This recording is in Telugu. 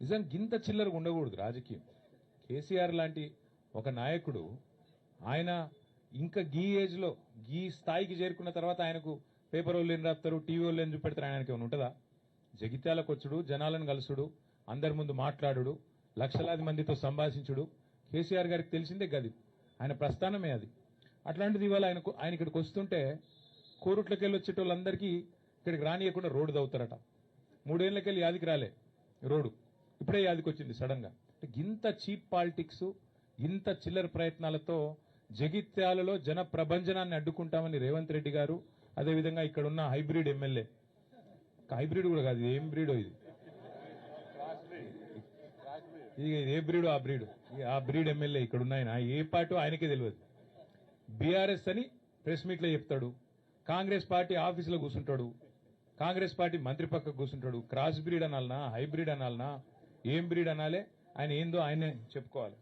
నిజంగా గింత చిల్లరగా ఉండకూడదు రాజకీయం. కేసీఆర్ లాంటి ఒక నాయకుడు ఆయన ఇంకా గీ ఏజ్ లో గీ స్థాయికి చేరుకున్న తర్వాత ఆయనకు పేపర్ వాళ్ళు ఏం రాస్తారు, టీవీ వాళ్ళు ఏం చూపెడతారు, ఆయనకి ఏమైనా ఉంటుందా? జగిత్యాలకు వచ్చుడు, జనాలను కలుసుడు, అందరి ముందు మాట్లాడుడు, లక్షలాది మందితో సంభాషించుడు కేసీఆర్ గారికి తెలిసిందే గది, ఆయన ప్రస్థానమే అది. అట్లాంటిది ఇవాళ ఆయన ఇక్కడికి వస్తుంటే కోరుట్లకెళ్ళి వచ్చేటోళ్ళందరికీ ఇక్కడికి రానియకుండా రోడ్డు దవ్వుతారట. 3 ఏళ్లకెళ్ళి యాదికి రాలే రోడ్డు, ఇప్పుడే యాదికి వచ్చింది సడన్ గా. ఇంత చీప్ పాలిటిక్స్, ఇంత చిల్లర ప్రయత్నాలతో జగిత్యాలలో జన ప్రభంజనాన్ని అడ్డుకుంటామని రేవంత్ రెడ్డి గారు, అదేవిధంగా ఇక్కడ ఉన్న హైబ్రిడ్ ఎమ్మెల్యే, హైబ్రిడ్ కూడా కాదు, ఏం బ్రీడో ఇది, ఏ బ్రీడో ఆ బ్రీడ్ ఎమ్మెల్యే ఇక్కడ ఉన్నాయన ఏ పార్టీ ఆయనకే తెలియదు. బీఆర్ఎస్ అని ప్రెస్ మీట్ లో చెప్తాడు, కాంగ్రెస్ పార్టీ ఆఫీసులో కూర్చుంటాడు, కాంగ్రెస్ పార్టీ మంత్రి పక్కకు కూర్చుంటాడు. క్రాస్ బ్రీడ్ అనాలనా, హైబ్రిడ్ అనాలనా, ఏం బ్రీడ్ అనాలే, ఆయన ఏందో ఆయనే చెప్పుకోవాలి.